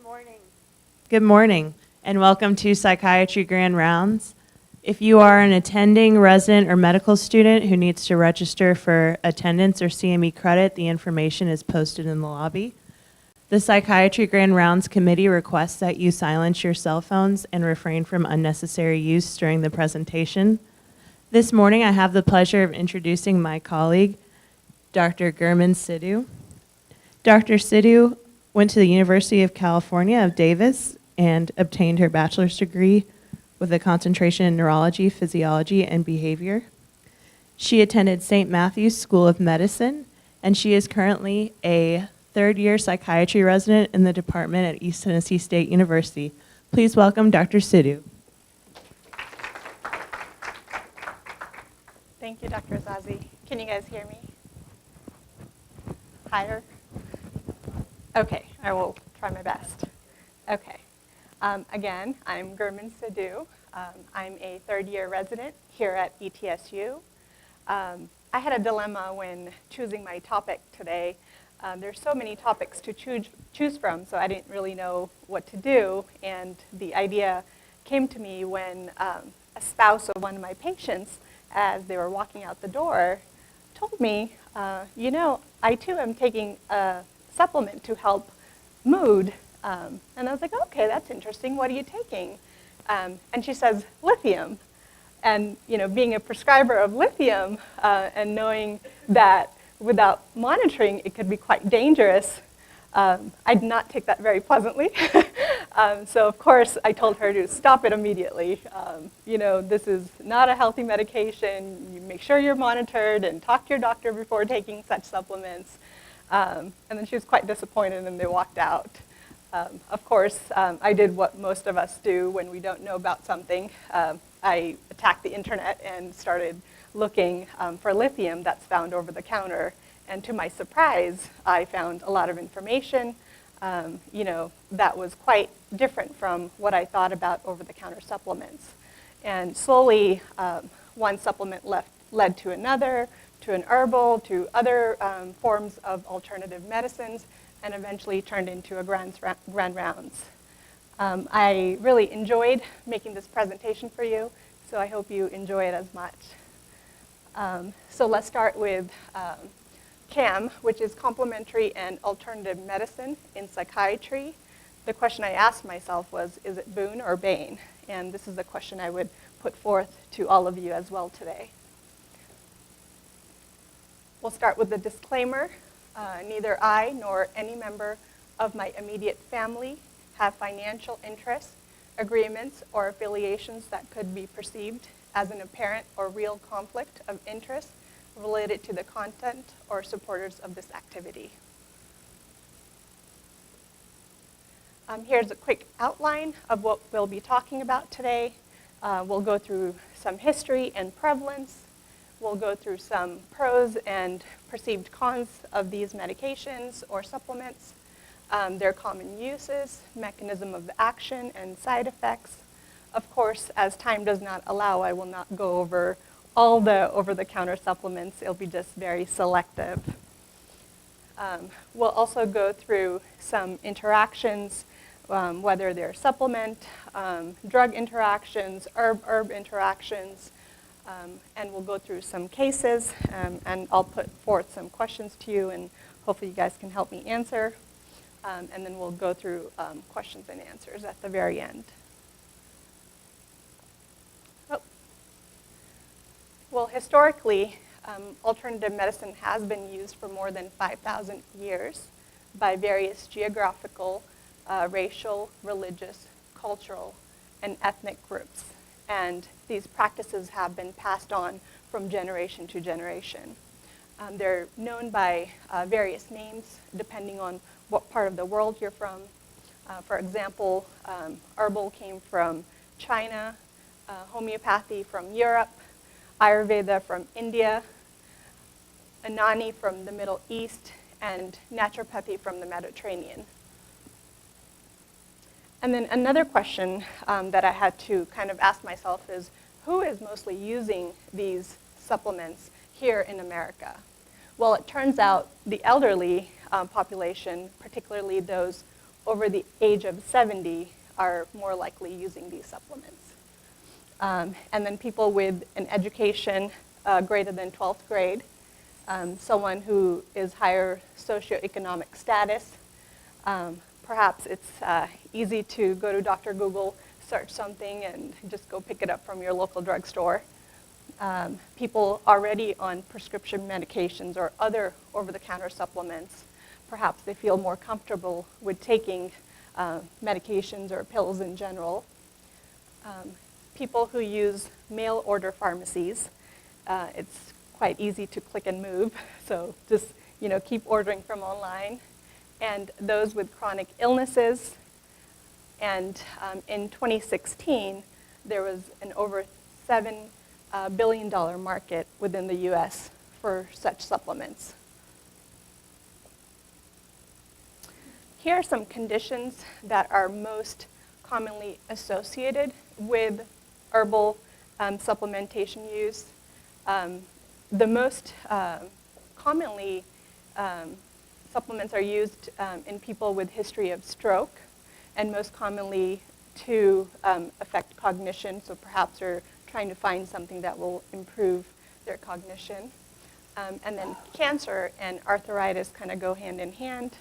morning. Good morning, and welcome to Psychiatry Grand Rounds. If you are an attending resident or medical student who needs to register for attendance or CME credit, the information is posted in the lobby. The Psychiatry Grand Rounds Committee requests that you silence your cell phones and refrain from unnecessary use during the presentation. This morning, I have the pleasure of introducing my colleague, Dr. Gurman Sidhu. Dr. Sidhu went to the University of California of Davis and obtained her bachelor's degree with a concentration in neurology, physiology, and behavior. She attended St. Matthew's School of Medicine, and she is currently a third-year psychiatry resident in the department at East Tennessee State University. Please welcome Dr. Sidhu. Thank you, Dr. Azazi. Can you guys hear me? Higher? Okay, I will try my best. Okay. Again, I'm Gurman Sidhu. I'm a third-year resident here at ETSU. I had a dilemma when choosing my topic today. There's so many topics to choose from, so I didn't really know what to do. And the idea came to me when a spouse of one of my patients, as they were walking out the door, told me, you know, I too am taking a supplement to help mood. And I was like, okay, that's interesting. What are you taking? And she says, lithium. And you know, being a prescriber of lithium and knowing that without monitoring it could be quite dangerous, I did not take that very pleasantly. So of course I told her to stop it immediately. You know, this is not a healthy medication. You make sure you're monitored and talk to your doctor before taking such supplements. And then she was quite disappointed and they walked out. Of course, I did what most of us do when we don't know about something. I attacked the internet and started looking for lithium that's found over the counter. And to my surprise, I found a lot of information, you know, that was quite different from what I thought about over-the-counter supplements. And slowly, one supplement led to another, to an herbal, to other forms of alternative medicines, and eventually turned into a grand rounds. I really enjoyed making this presentation for you, so I hope you enjoy it as much. So let's start with CAM, which is complementary and alternative medicine in psychiatry. The question I asked myself was, is it boon or bane? And this is the question I would put forth to all of you as well today. We'll start with the disclaimer. Neither I nor any member of my immediate family have financial interests, agreements, or affiliations that could be perceived as an apparent or real conflict of interest related to the content or supporters of this activity. Here's a quick outline of what we'll be talking about today. We'll go through some history and prevalence. We'll go through some pros and perceived cons of these medications or supplements, their common uses, mechanism of action, and side effects. Of course, as time does not allow, I will not go over all the over-the-counter supplements. It'll be just very selective. We'll also go through some interactions, whether they're supplement, drug interactions, herb interactions, and we'll go through some cases, and I'll put forth some questions to you, and hopefully you guys can help me answer. And then we'll go through questions and answers at the very end. Oh. Well, historically, alternative medicine has been used for more than 5,000 years by various geographical, racial, religious, cultural, and ethnic groups. And these practices have been passed on from generation to generation. They're known by various names depending on what part of the world you're from. For example, herbal came from China, homeopathy from Europe, Ayurveda from India, Anani from the Middle East, and naturopathy from the Mediterranean. And then another question that I had to kind of ask myself is, who is mostly using these supplements here in America? Well, it turns out the elderly population, particularly those over the age of 70 are more likely using these supplements. And then people with an education greater than 12th grade, someone who is higher socioeconomic status. Perhaps it's easy to go to Dr. Google, search something, and just go pick it up from your local drugstore. People already on prescription medications or other over-the-counter supplements, perhaps they feel more comfortable with taking medications or pills in general. People who use mail order pharmacies, it's quite easy to click and move, so just keep ordering from online. And those with chronic illnesses. And in 2016, there was an over $7 billion market within the US for such supplements. Here are some conditions that are most commonly associated with herbal supplementation use. The most commonly supplements are used in people with history of stroke, and most commonly to affect cognition, so perhaps they're trying to find something that will improve their cognition. And then cancer and arthritis kind of go hand in hand.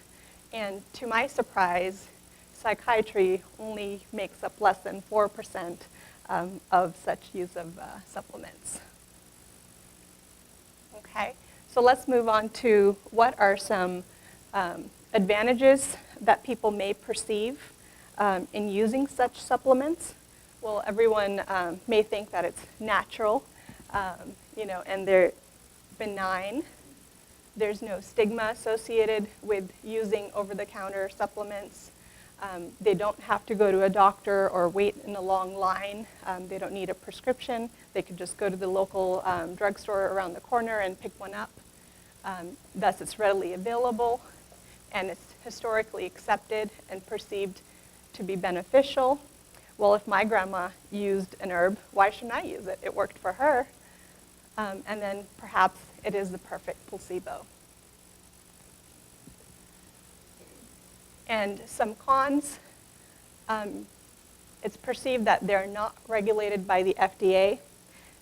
And to my surprise, psychiatry only makes up less than 4% of such use of supplements. Okay, so let's move on to what are some advantages that people may perceive in using such supplements. Well, everyone may think that it's natural, and they're benign. There's no stigma associated with using over-the-counter supplements. They don't have to go to a doctor or wait in a long line. They don't need a prescription. They could just go to the local drugstore around the corner and pick one up. Thus, it's readily available, and it's historically accepted and perceived to be beneficial. Well, if my grandma used an herb, why shouldn't I use it? It worked for her. And then perhaps it is the perfect placebo. And some cons, it's perceived that they're not regulated by the FDA.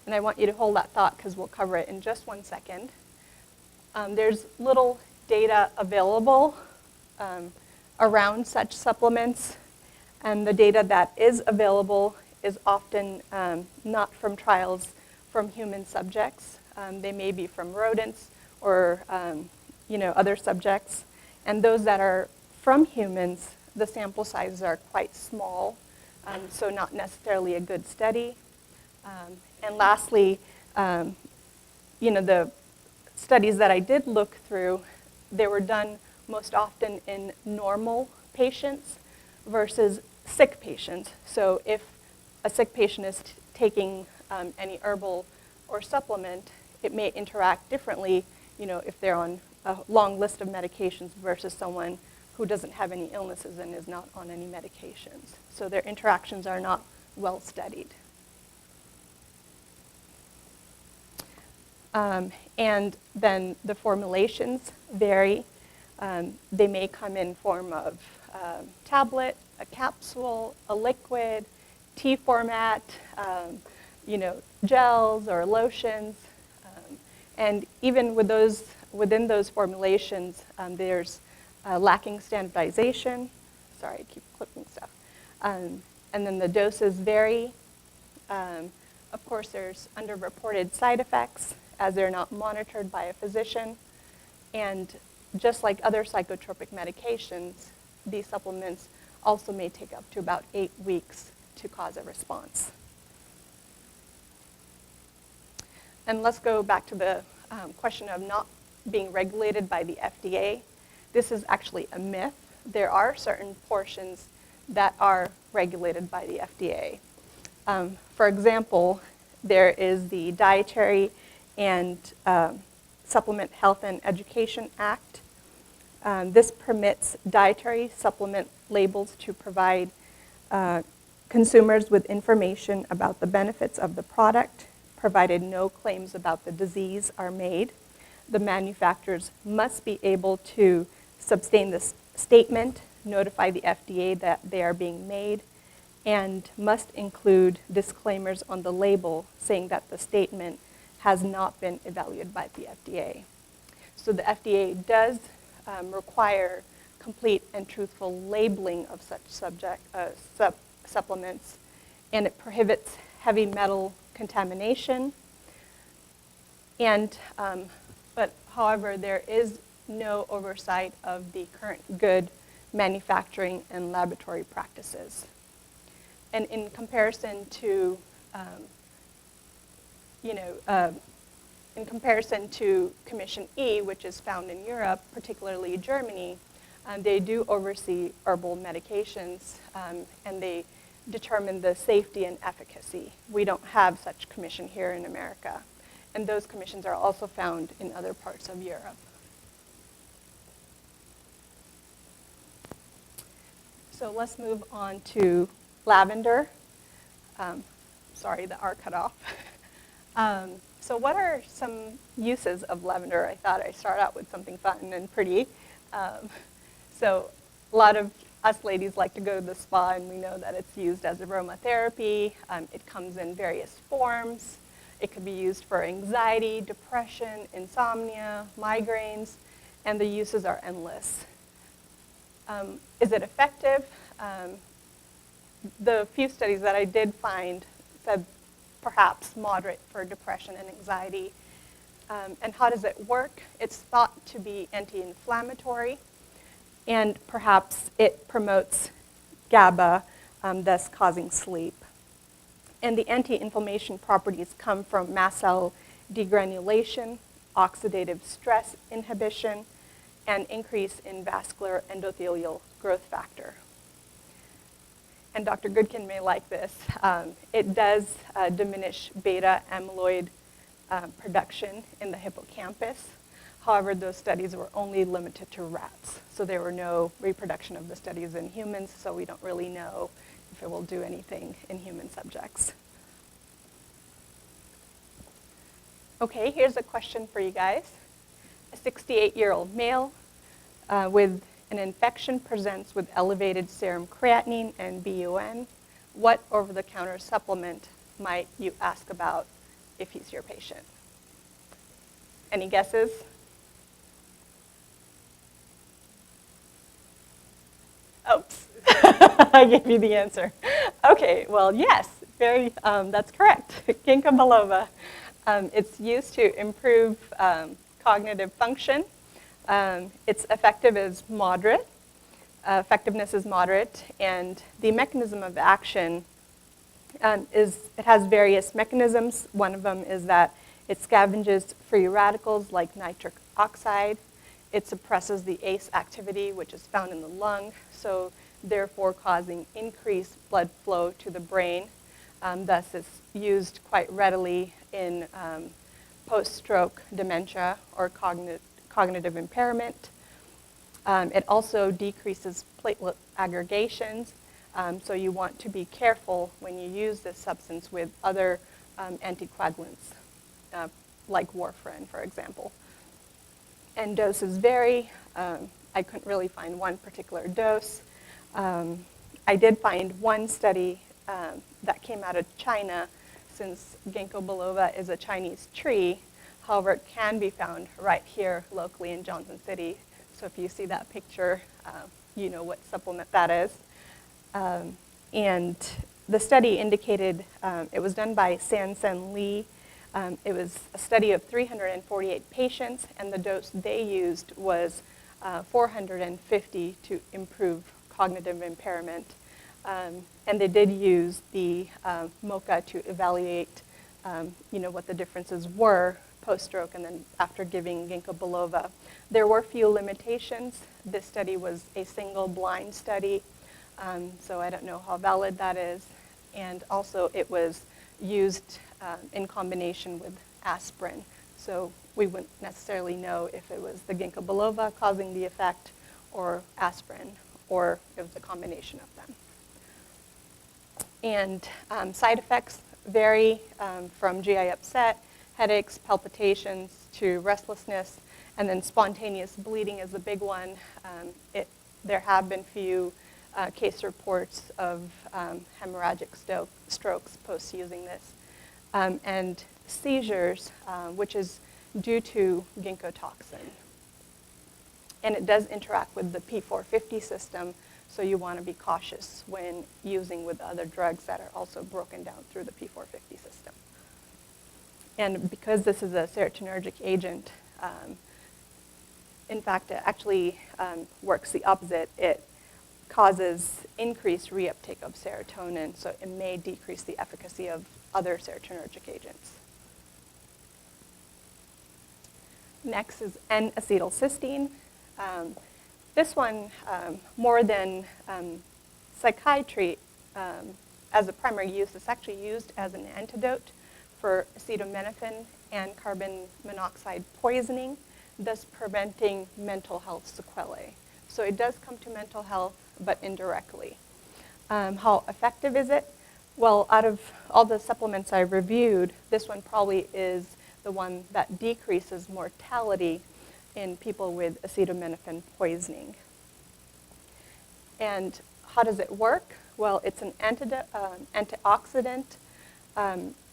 And I want you to hold that thought because we'll cover it in just 1 second. There's little data available around such supplements. And the data that is available is often not from trials from human subjects. They may be from rodents or other subjects. And those that are from humans, the sample sizes are quite small, so not necessarily a good study. And lastly, the studies that I did look through, they were done most often in normal patients versus sick patients. So if a sick patient is taking any herbal or supplement, it may interact differently, if they're on a long list of medications versus someone who doesn't have any illnesses and is not on any medications. So their interactions are not well studied. And then the formulations vary. They may come in form of tablet, a capsule, a liquid, tea format, gels or lotions. And even with within those formulations, there's lacking standardization. Sorry, I keep clipping stuff. And then the doses vary. Of course, there's underreported side effects as they're not monitored by a physician. And just like other psychotropic medications, these supplements also may take up to about 8 weeks to cause a response. And let's go back to the question of not being regulated by the FDA. This is actually a myth. There are certain portions that are regulated by the FDA. For example, there is the Dietary and Supplement Health and Education Act. This permits dietary supplement labels to provide consumers with information about the benefits of the product, provided no claims about the disease are made. The manufacturers must be able to sustain this statement notify the FDA that they are being made, and must include disclaimers on the label saying that the statement has not been evaluated by the FDA. So the FDA does require complete and truthful labeling of such supplements, and it prohibits heavy metal contamination. And, but however, there is no oversight of the current good manufacturing and laboratory practices. And in comparison to, in comparison to Commission E, which is found in Europe, particularly Germany, they do oversee herbal medications, and they determine the safety and efficacy. We don't have such commission here in America. And those commissions are also found in other parts of Europe. So let's move on to lavender. Sorry, the R cut off. So what are some uses of lavender? I thought I'd start out with something fun and pretty. So a lot of us ladies like to go to the spa, and we know that it's used as aromatherapy. It comes in various forms. It could be used for anxiety, depression, insomnia, migraines, and the uses are endless. Is it effective? The few studies that I did find said perhaps moderate for depression and anxiety. And how does it work? It's thought to be anti-inflammatory, and perhaps it promotes GABA, thus causing sleep. And the anti-inflammation properties come from mast cell degranulation, oxidative stress inhibition, and increase in vascular endothelial growth factor. And Dr. Goodkin may like this. It does diminish beta amyloid production in the hippocampus. However, those studies were only limited to rats. So there were no reproduction of the studies in humans, so we don't really know if it will do anything in human subjects. Okay, here's a question for you guys. A 68-year-old male with an infection presents with elevated serum creatinine and BUN. What over-the-counter supplement might you ask about if he's your patient? Any guesses? Oops, I gave you the answer. Okay, well, yes, that's correct. Ginkgo biloba. It's used to improve cognitive function. Its effectiveness is moderate, and the mechanism of action it has various mechanisms. One of them is that it scavenges free radicals like nitric oxide. It suppresses the ACE activity, which is found in the lung, so therefore causing increased blood flow to the brain. Thus, it's used quite readily in post-stroke dementia or cognitive impairment. It also decreases platelet aggregations, so you want to be careful when you use this substance with other anticoagulants, like warfarin, for example. And doses vary. I couldn't really find one particular dose. I did find one study that came out of China, since Ginkgo biloba is a Chinese tree. However, it can be found right here locally in Johnson City. So if you see that picture, you know what supplement that is. And the study indicated, it was done by San Lee. It was a study of 348 patients, and the dose they used was 450 to improve cognitive impairment. And they did use the MOCA to evaluate what the differences were post-stroke and then after giving Ginkgo biloba. There were few limitations. This study was a single blind study, so I don't know how valid that is. And also it was used in combination with aspirin, so we wouldn't necessarily know if it was the Ginkgo biloba causing the effect or aspirin, or it was a combination of them. And side effects vary from GI upset, headaches, palpitations, to restlessness, and then spontaneous bleeding is the big one. It there have been few case reports of hemorrhagic strokes post using this. And seizures, which is due to ginkgo toxin. And it does interact with the P450 system, so you want to be cautious when using with other drugs that are also broken down through the P450 system. And because this is a serotonergic agent, in fact, it actually works the opposite. It causes increased reuptake of serotonin, so it may decrease the efficacy of other serotonergic agents. Next is N-acetylcysteine. This one, more than psychiatry as a primary use, it's actually used as an antidote for acetaminophen and carbon monoxide poisoning, thus preventing mental health sequelae. So it does come to mental health, but indirectly. How effective is it? Well, out of all the supplements I reviewed, this one probably is the one that decreases mortality in people with acetaminophen poisoning. And how does it work? Well, it's an antioxidant.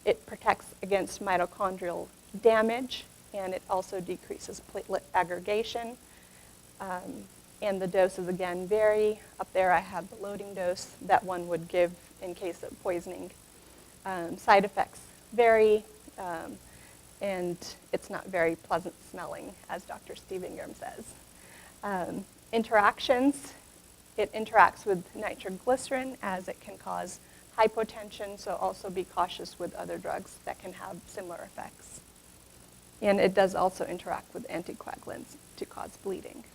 It protects against mitochondrial damage, and it also decreases platelet aggregation. And the doses, again, vary. Up there I have the loading dose that one would give in case of poisoning. Side effects vary, and it's not very pleasant smelling, as Dr. Steve Ingram says. Interactions, it interacts with nitroglycerin as it can cause hypotension, so also be cautious with other drugs that can have similar effects. And it does also interact with anticoagulants to cause bleeding.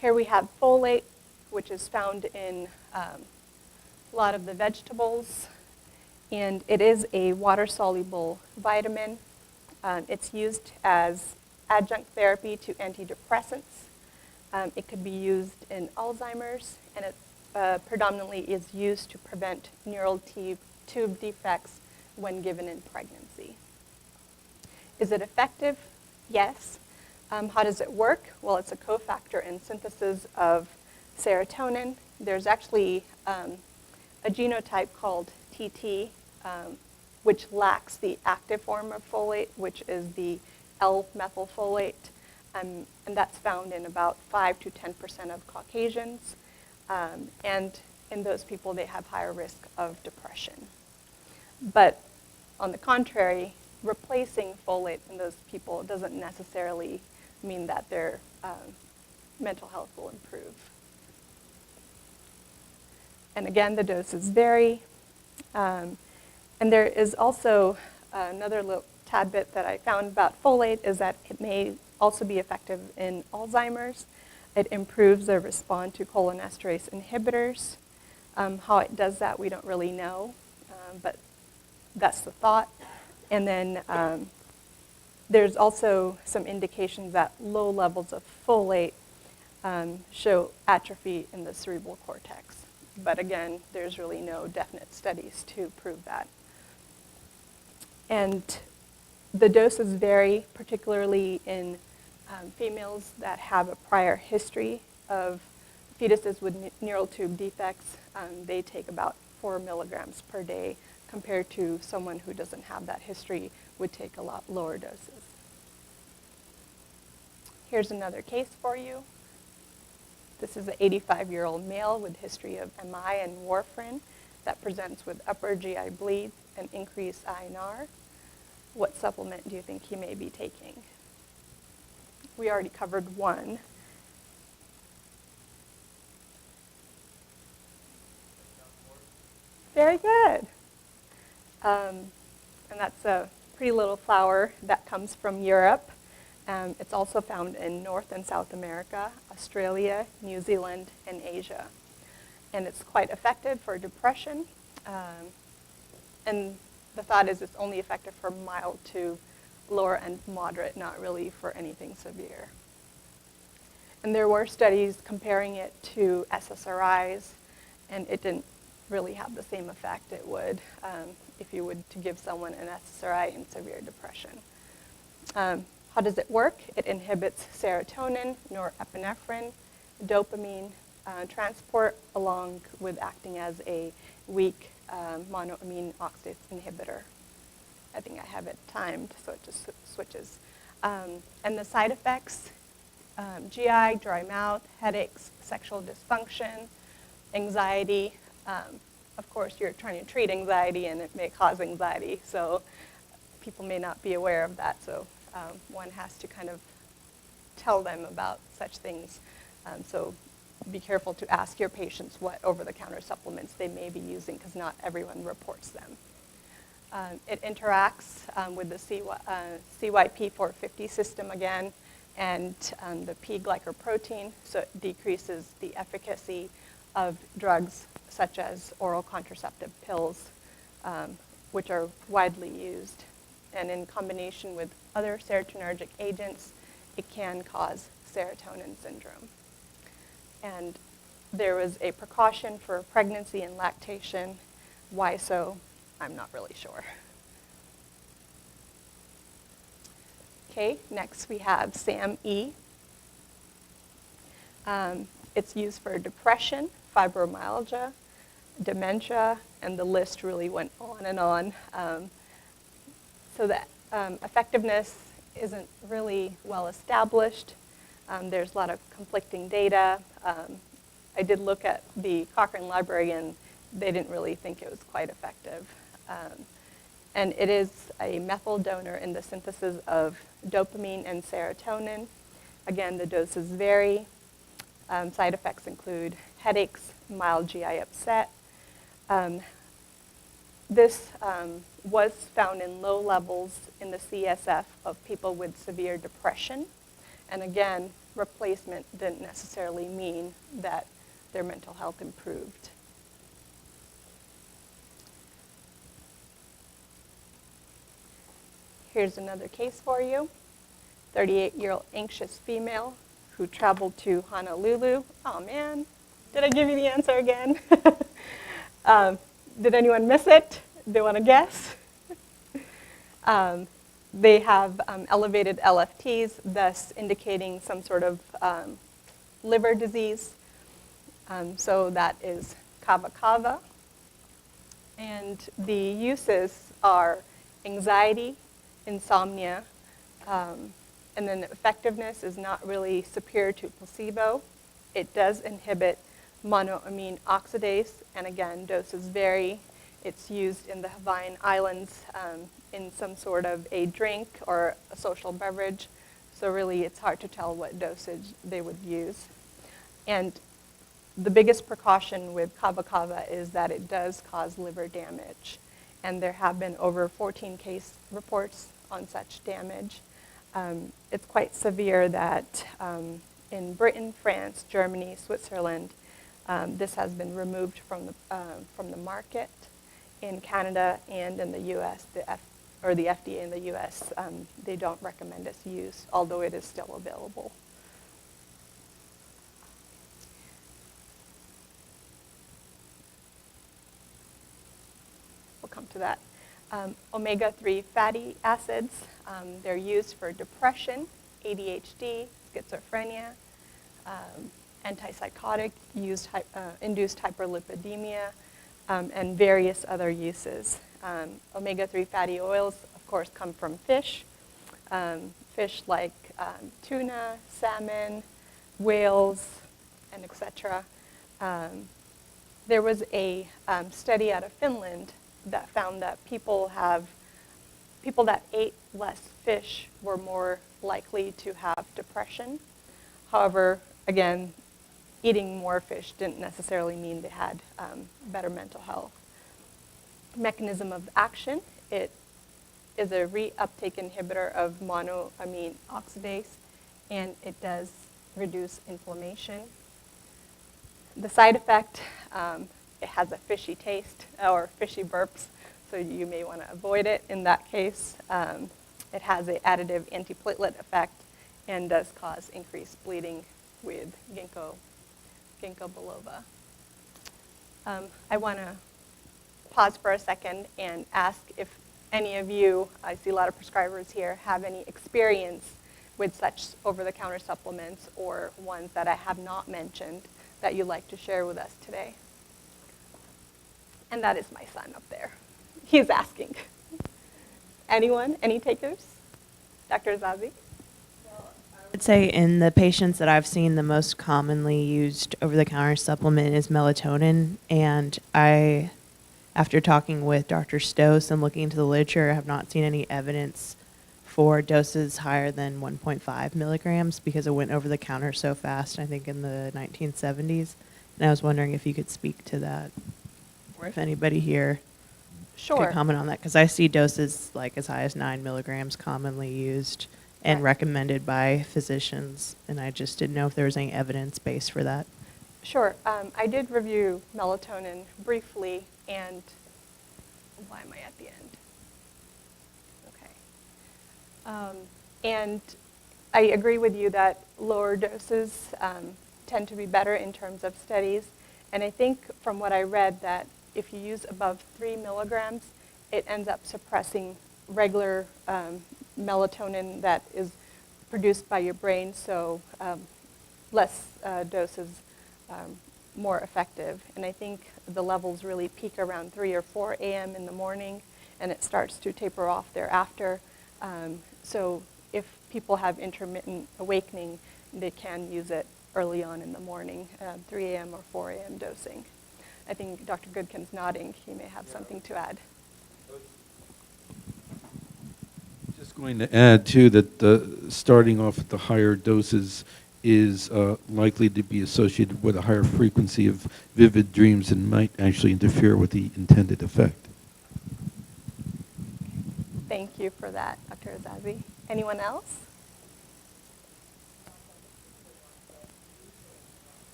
Here we have folate, which is found in a lot of the vegetables, and it is a water-soluble vitamin. It's used as adjunct therapy to antidepressants. It could be used in Alzheimer's, and it predominantly is used to prevent neural tube defects when given in pregnancy. Is it effective? Yes. How does it work? Well, it's a cofactor in synthesis of serotonin. There's actually a genotype called TT, which lacks the active form of folate, which is the L-methylfolate, and that's found in about 5 to 10% of Caucasians. And in those people, they have higher risk of depression. But on the contrary, replacing folate in those people doesn't necessarily mean that their mental health will improve. And again, the doses vary. And there is also another little tad bit that I found about folate is that it may also be effective in Alzheimer's. It improves the response to cholinesterase inhibitors. How it does that, we don't really know, but that's the thought. And then there's also some indications that low levels of folate show atrophy in the cerebral cortex. But again, there's really no definite studies to prove that. And the doses vary, particularly in females that have a prior history of fetuses with neural tube defects. They take about 4 milligrams per day, compared to someone who doesn't have that history would take a lot lower doses. Here's another case for you. This is an 85-year-old male with history of MI and warfarin that presents with upper GI bleed and increased INR. What supplement do you think he may be taking? We already covered one. Very good. And that's a pretty little flower that comes from Europe. It's also found in North and South America, Australia, New Zealand, and Asia. And it's quite effective for depression. And the thought is it's only effective for mild to lower and moderate, not really for anything severe. And there were studies comparing it to SSRIs, and it didn't really have the same effect it would if you would to give someone an SSRI in severe depression. How does it work? It inhibits serotonin, norepinephrine, dopamine transport, along with acting as a weak monoamine oxidase inhibitor. I think I have it timed, so it just switches. And the side effects, GI, dry mouth, headaches, sexual dysfunction, anxiety. Of course, you're trying to treat anxiety, and it may cause anxiety, so people may not be aware of that, so one has to kind of tell them about such things. So be careful to ask your patients what over-the-counter supplements they may be using, because not everyone reports them. It interacts with the CYP450 system again, and the P-glycoprotein, so it decreases the efficacy of drugs such as oral contraceptive pills, which are widely used. And in combination with other serotonergic agents, it can cause serotonin syndrome. And there was a precaution for pregnancy and lactation. Why so? I'm not really sure. Okay, next we have SAM-E. It's used for depression, fibromyalgia, dementia, and the list really went on and on. So the effectiveness isn't really well established. There's a lot of conflicting data. I did look at the Cochrane Library, and they didn't really think it was quite effective. And it is a methyl donor in the synthesis of dopamine and serotonin. Again, the doses vary. Side effects include headaches, mild GI upset. This was found in low levels in the CSF of people with severe depression. And again, replacement didn't necessarily mean that their mental health improved. Here's another case for you. 38-year-old anxious female who traveled to Honolulu. Oh man, did I give you the answer again? Did anyone miss it? They want to guess? They have elevated LFTs, thus indicating some sort of liver disease. So that is Kava. And the uses are anxiety, insomnia, and then the effectiveness is not really superior to placebo. It does inhibit monoamine oxidase, and again, doses vary. It's used in the Hawaiian Islands in some sort of a drink or a social beverage. So really, it's hard to tell what dosage they would use. And the biggest precaution with Kava is that it does cause liver damage. And there have been over 14 case reports on such damage. It's quite severe that in Britain, France, Germany, Switzerland, this has been removed from the market. In Canada and in the U.S., the FDA in the U.S., they don't recommend its use, although it is still available. We'll come to that. Omega-3 fatty acids, they're used for depression, ADHD, schizophrenia, antipsychotic, induced hyperlipidemia, and various other uses. Omega-3 fatty oils, of course, come from fish. Fish like tuna, salmon, whales, and etc. There was a study out of Finland that found that people that ate less fish were more likely to have depression. However, again, eating more fish didn't necessarily mean they had better mental health. Mechanism of action, it is a reuptake inhibitor of monoamine oxidase, and it does reduce inflammation. The side effect, it has a fishy taste or fishy burps, so you may want to avoid it in that case. It has an additive antiplatelet effect and does cause increased bleeding with Ginkgo biloba. I want to pause for a second and ask if any of you, I see a lot of prescribers here, have any experience with such over-the-counter supplements or ones that I have not mentioned that you'd like to share with us today? And that is my son up there. He's asking. Anyone? Any takers? Dr. Azazi? I'd say in the patients that I've seen, the most commonly used over-the-counter supplement is melatonin. And I, after talking with Dr. Stoss and looking into the literature, have not seen any evidence for doses higher than 1.5 milligrams because it went over the counter so fast, I think in the 1970s. And I was wondering if you could speak to that, or if anybody here could comment on that, because I see doses like as high as 9 milligrams commonly used and recommended by physicians, and I just didn't know if there was any evidence base for that. Sure. I did review melatonin briefly, and why am I at the end? And I agree with you that lower doses tend to be better in terms of studies. And I think from what I read that if you use above 3 milligrams, it ends up suppressing regular melatonin that is produced by your brain, so less doses, more effective. And I think the levels really peak around 3 or 4 a.m. in the morning, and it starts to taper off thereafter. So if people have intermittent awakening, they can use it early on in the morning, 3 a.m. or 4 a.m. dosing. I think Dr. Goodkin's nodding. He may have something to add. Just going to add, too, that starting off at the higher doses is likely to be associated with a higher frequency of vivid dreams and might actually interfere with the intended effect. Thank you for that, Dr. Azazi. Anyone else?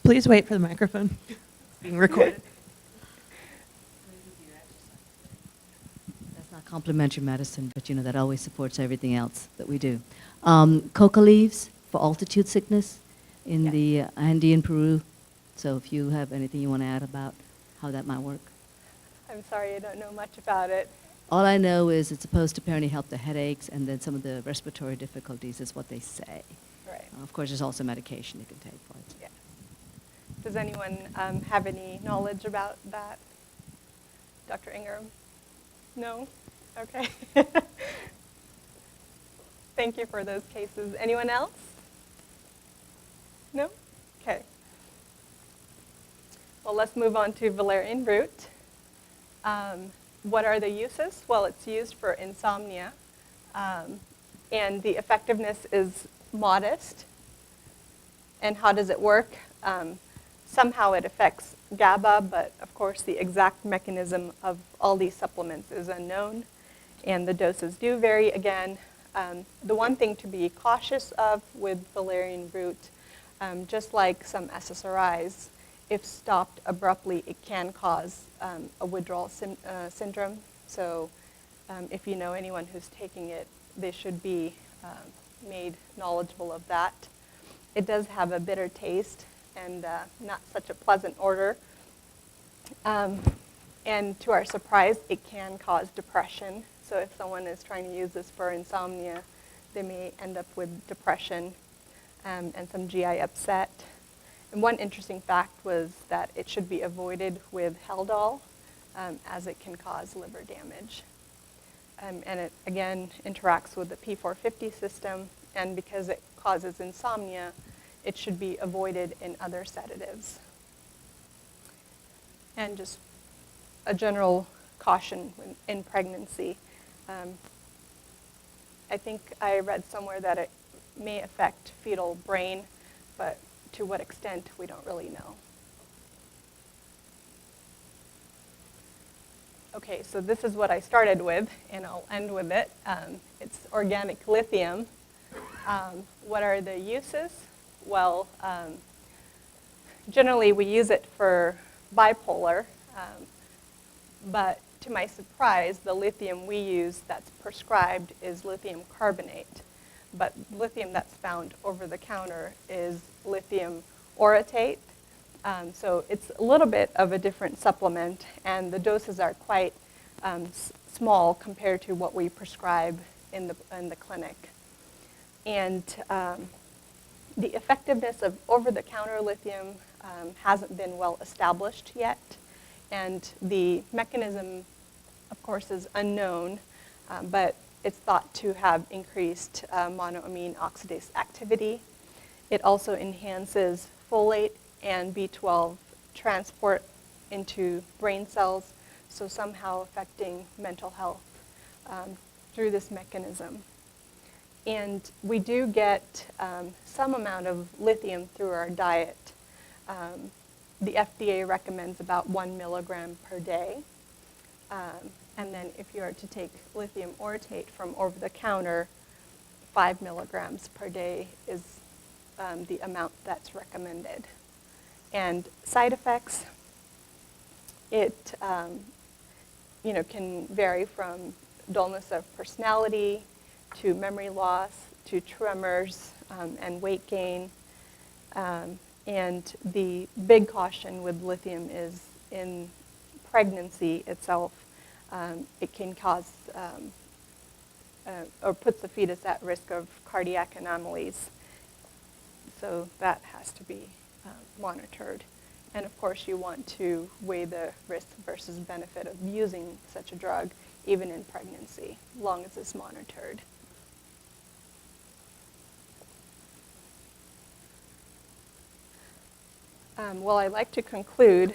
Please wait for the microphone. It's being recorded. That's not complementary medicine, but that always supports everything else that we do. Coca leaves for altitude sickness in the Andean Peru. So if you have anything you want to add about how that might work. I'm sorry, I don't know much about it. All I know is it's supposed to apparently help the headaches and then some of the respiratory difficulties is what they say. Right. Of course, there's also medication you can take for it. Yeah. Does anyone have any knowledge about that? Dr. Ingram? No? Okay. Thank you for those cases. Anyone else? No? Okay. Well, let's move on to valerian root. What are the uses? Well, it's used for insomnia, and the effectiveness is modest. And how does it work? Somehow it affects GABA, but of course the exact mechanism of all these supplements is unknown, and the doses do vary again. The one thing to be cautious of with valerian root, just like some SSRIs, if stopped abruptly, it can cause a withdrawal syndrome. So if you know anyone who's taking it, they should be made knowledgeable of that. It does have a bitter taste and not such a pleasant odor. And to our surprise, it can cause depression. So if someone is trying to use this for insomnia, they may end up with depression and some GI upset. And one interesting fact was that it should be avoided with Haldol, as it can cause liver damage. And it, again, interacts with the P450 system, and because it causes insomnia, it should be avoided in other sedatives. And just a general caution in pregnancy. I think I read somewhere that it may affect fetal brain, but to what extent, we don't really know. Okay, so this is what I started with, and I'll end with it. It's organic lithium. What are the uses? Well, generally we use it for bipolar, but to my surprise, the lithium we use that's prescribed is lithium carbonate. But lithium that's found over the counter is lithium orotate. So it's a little bit of a different supplement, and the doses are quite small compared to what we prescribe in the clinic. And the effectiveness of over-the-counter lithium hasn't been well established yet. And the mechanism, of course, is unknown, but it's thought to have increased monoamine oxidase activity. It also enhances folate and B12 transport into brain cells, so somehow affecting mental health through this mechanism. And we do get some amount of lithium through our diet. The FDA recommends about 1 milligram per day. And then if you are to take lithium orotate from over the counter, 5 milligrams per day is the amount that's recommended. And side effects, it can vary from dullness of personality to memory loss to tremors and weight gain. And the big caution with lithium is in pregnancy itself. It can cause or puts the fetus at risk of cardiac anomalies. So that has to be monitored. And of course, you want to weigh the risk versus benefit of using such a drug, even in pregnancy, as long as it's monitored. Well, I'd like to conclude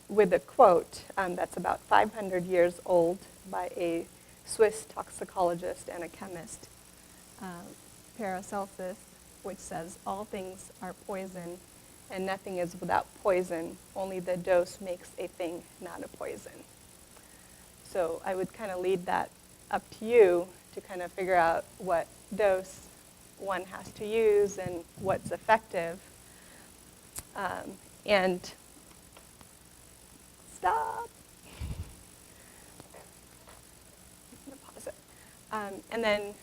with a quote that's about 500 years old by a Swiss toxicologist and a chemist, Paracelsus, which says, "All things are poison, and nothing is without poison. Only the dose makes a thing not a poison." So I would kind of lead that up to you to kind of figure out what dose one has to use and what's effective. And stop. I'm going to pause it. And then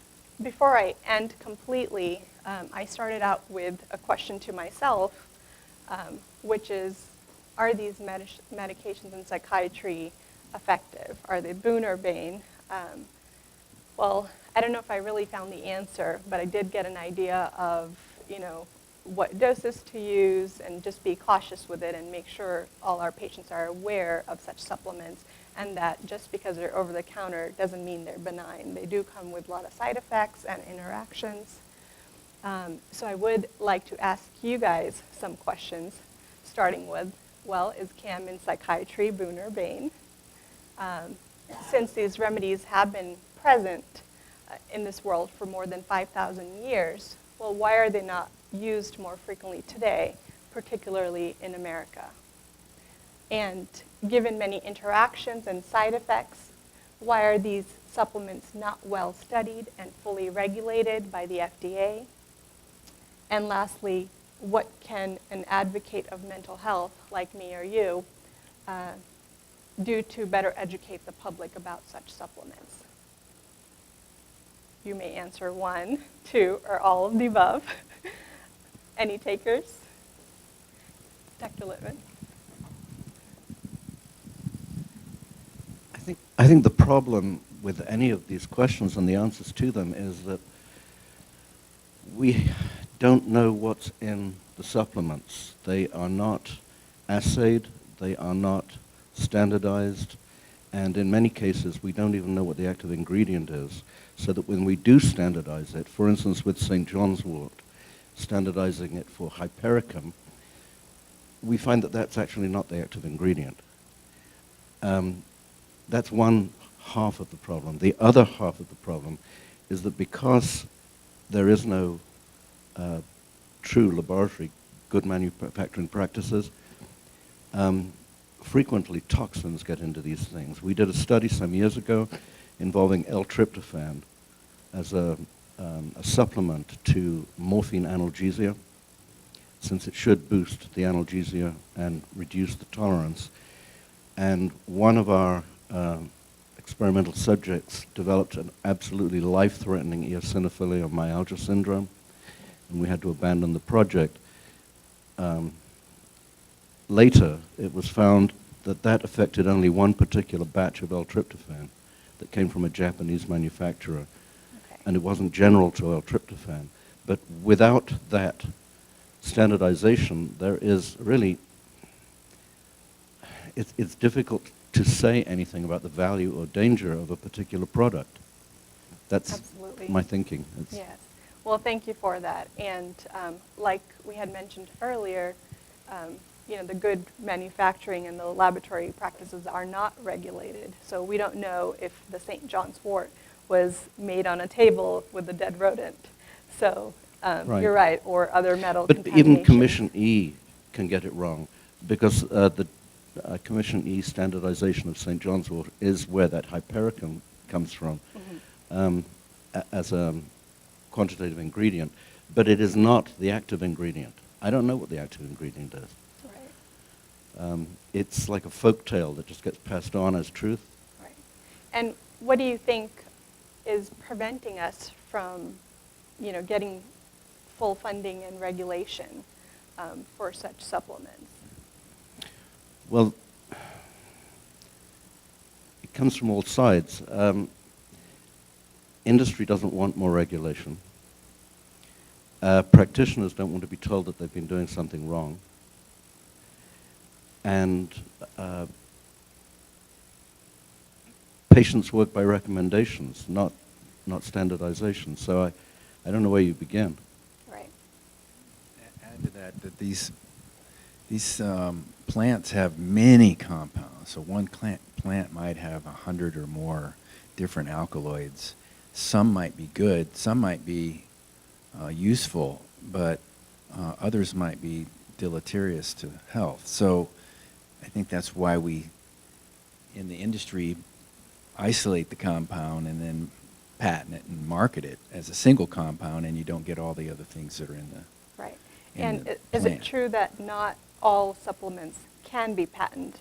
before I end completely, I started out with a question to myself, which is, are these medications in psychiatry effective? Are they boon or bane? Well, I don't know if I really found the answer, but I did get an idea of, what doses to use, and just be cautious with it and make sure all our patients are aware of such supplements, and that just because they're over the counter doesn't mean they're benign. They do come with a lot of side effects and interactions. So I would like to ask you guys some questions, starting with, well, is CAM in psychiatry boon or bane? Since these remedies have been present in this world for more than 5,000 years, well, why are they not used more frequently today, particularly in America? And given many interactions and side effects, why are these supplements not well studied and fully regulated by the FDA? And lastly, what can an advocate of mental health, like me or you, do to better educate the public about such supplements? You may answer 1, 2, or all of the above. Any takers? Dr. Littman. I think the problem with any of these questions and the answers to them is that we don't know what's in the supplements. They are not assayed, they are not standardized, and in many cases we don't even know what the active ingredient is, so that when we do standardize it, for instance with St. John's wort, standardizing it for hypericum, we find that that's actually not the active ingredient. That's one half of the problem. The other half of the problem is that because there is no true laboratory, good manufacturing practices, frequently toxins get into these things. We did a study some years ago involving L-tryptophan as a supplement to morphine analgesia, since it should boost the analgesia and reduce the tolerance. And one of our experimental subjects developed an absolutely life-threatening eosinophilia myalgia syndrome, and we had to abandon the project. Later, it was found that that affected only one particular batch of L-tryptophan that came from a Japanese manufacturer. Okay. and it wasn't general to L-tryptophan. But without that standardization, there is really, it's difficult to say anything about the value or danger of a particular product. That's Absolutely. my thinking. Yes. Well, thank you for that. And like we had mentioned earlier, the good manufacturing and the laboratory practices are not regulated. So we don't know if the St. John's wort was made on a table with a dead rodent. So Right. you're right, or other metal But contamination. even Commission E can get it wrong, because the Commission E standardization of St. John's wort is where that hypericum comes from as a quantitative ingredient, but it is not the active ingredient. I don't know what the active ingredient is. Right. It's like a folk tale that just gets passed on as truth. Right. And what do you think is preventing us from, getting full funding and regulation for such supplements? Well, it comes from all sides. Industry doesn't want more regulation. Practitioners don't want to be told that they've been doing something wrong. And patients work by recommendations, not standardization. So I don't know where you begin. Right. Add to that these plants have many compounds. So one plant might have 100 or more different alkaloids. Some might be good, some might be useful, but others might be deleterious to health. So I think that's why we, in the industry, isolate the compound and then patent it and market it as a single compound, and you don't get all the other things that are in the Right. in And the is it plant. true that not all supplements can be patented?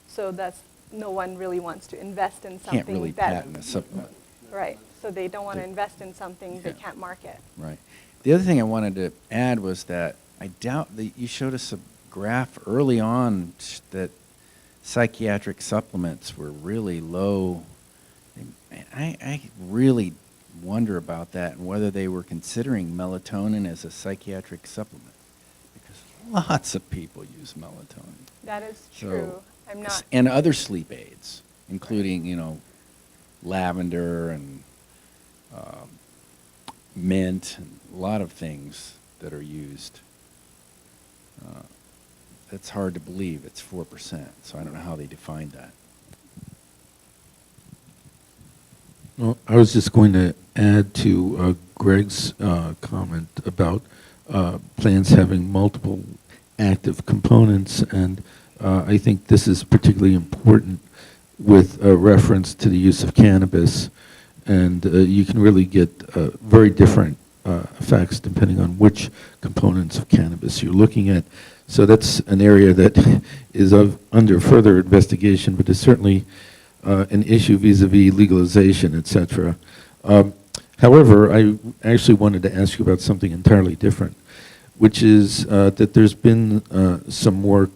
So that's no one really wants to invest in something Can't really that patent a supplement. Right. So they don't want to They- invest in something they Yeah. can't market. Right. The other thing I wanted to add was that I doubt that you showed us a graph early on that psychiatric supplements were really low. I really wonder about that and whether they were considering melatonin as a psychiatric supplement, because lots of people use melatonin. That is So- true. I'm not. And other sleep aids, including, lavender and mint, and a lot of things that are used. It's hard to believe it's 4%, so I don't know how they defined that. Well, I was just going to add to Greg's comment about plants having multiple active components, and I think this is particularly important with reference to the use of cannabis, and you can really get very different effects depending on which components of cannabis you're looking at. So that's an area that is under further investigation, but is certainly an issue vis-a-vis legalization, etc. However, I actually wanted to ask you about something entirely different, which is that there's been some work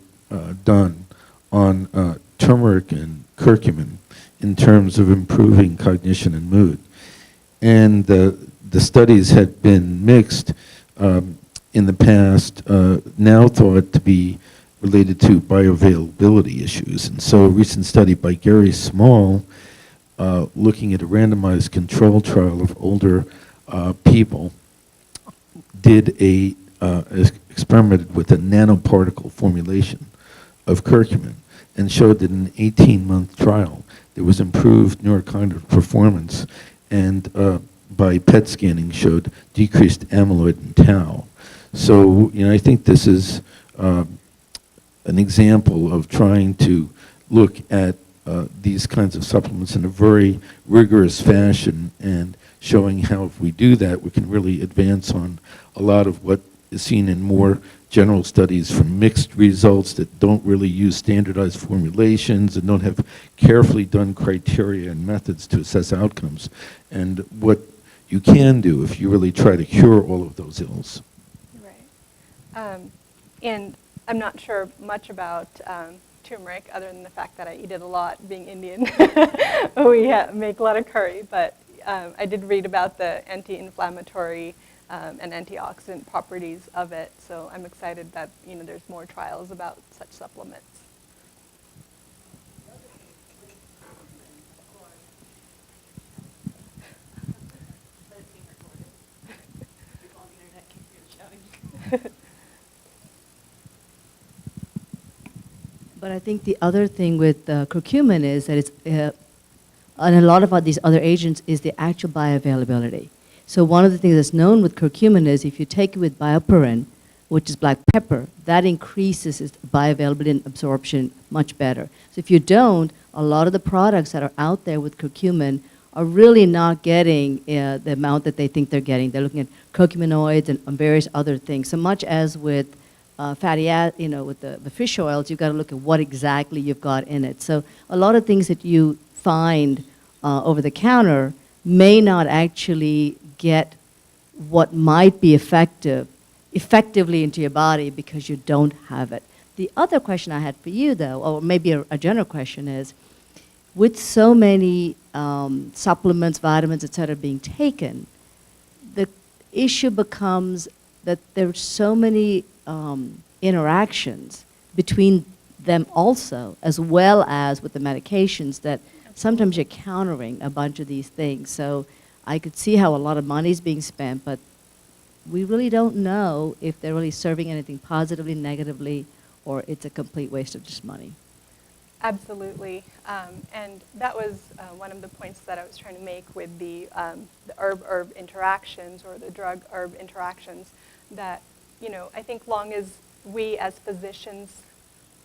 done on turmeric and curcumin in terms of improving cognition and mood. And the studies had been mixed in the past, now thought to be related to bioavailability issues. And so a recent study by Gary Small, looking at a randomized control trial of older people, did experimented with a nanoparticle formulation of curcumin and showed that in an 18-month trial there was improved neurocognitive performance, and by PET scanning showed decreased amyloid and tau. So, I think this is an example of trying to look at these kinds of supplements in a very rigorous fashion and showing how if we do that, we can really advance on a lot of what is seen in more general studies from mixed results that don't really use standardized formulations and don't have carefully done criteria and methods to assess outcomes, and what you can do if you really try to cure all of those ills. Right. And I'm not sure much about turmeric other than the fact that I eat it a lot, being Indian. We make a lot of curry, but I did read about the anti-inflammatory and antioxidant properties of it, so I'm excited that there's more trials about such supplements. But I think the other thing with curcumin is that it's, and a lot of these other agents, is the actual bioavailability. So one of the things that's known with curcumin is if you take it with bioperin, which is black pepper, that increases its bioavailability and absorption much better. So if you don't, a lot of the products that are out there with curcumin are really not getting the amount that they think they're getting. They're looking at curcuminoids and various other things. So much as with fatty acid, with the fish oils, you've got to look at what exactly you've got in it. So a lot of things that you find over the counter may not actually get what might be effectively into your body because you don't have it. The other question I had for you, though, or maybe a general question is, with so many supplements, vitamins, et cetera, being taken, the issue becomes that there's so many interactions between them also, as well as with the medications, that sometimes you're countering a bunch of these things. So I could see how a lot of money is being spent, but we really don't know if they're really serving anything positively, negatively, or it's a complete waste of just money. Absolutely, and that was one of the points that I was trying to make with the herb-herb interactions or the drug-herb interactions, that I think long as we as physicians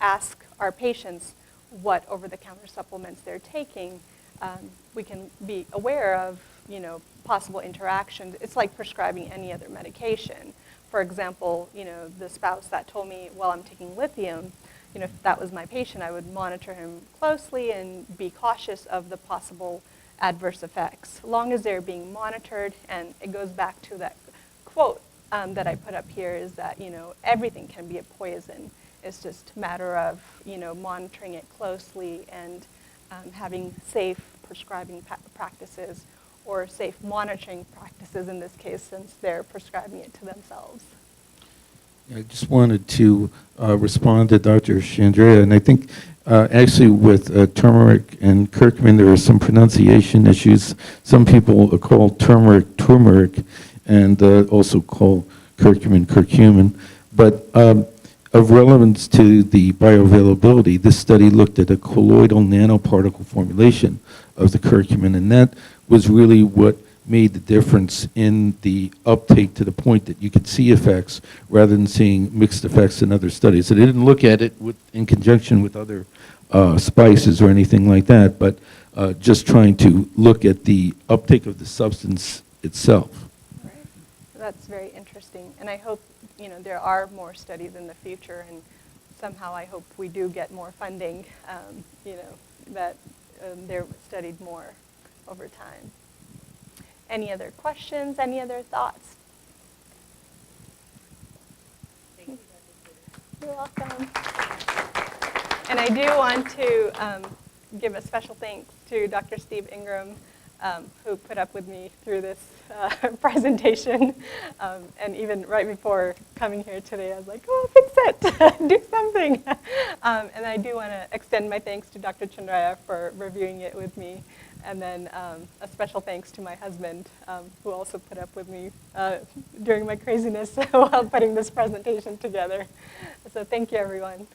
ask our patients what over-the-counter supplements they're taking, we can be aware of possible interactions. It's like prescribing any other medication. For example, the spouse that told me, well, I'm taking lithium, if that was my patient, I would monitor him closely and be cautious of the possible adverse effects. As long as they're being monitored, and it goes back to that quote that I put up here, is that everything can be a poison. It's just a matter of monitoring it closely and having safe prescribing practices, or safe monitoring practices in this case, since they're prescribing it to themselves. I just wanted to respond to Dr. Chandrea, and I think actually with turmeric and curcumin there are some pronunciation issues. Some people call turmeric turmeric, and also call curcumin curcumin. But of relevance to the bioavailability, this study looked at a colloidal nanoparticle formulation of the curcumin, and that was really what made the difference in the uptake, to the point that you could see effects rather than seeing mixed effects in other studies. So they didn't look at it in conjunction with other spices or anything like that, but just trying to look at the uptake of the substance itself. Right. That's very interesting, and I hope there are more studies in the future, and somehow I hope we do get more funding, that they're studied more over time. Any other questions? Any other thoughts? You're welcome. And I do want to give a special thanks to Dr. Steve Ingram, who put up with me through this presentation. And even right before coming here today, I was like, oh, fix it, do something. And I do want to extend my thanks to Dr. Chandrea for reviewing it with me. And then a special thanks to my husband, who also put up with me during my craziness while putting this presentation together. So thank you, everyone.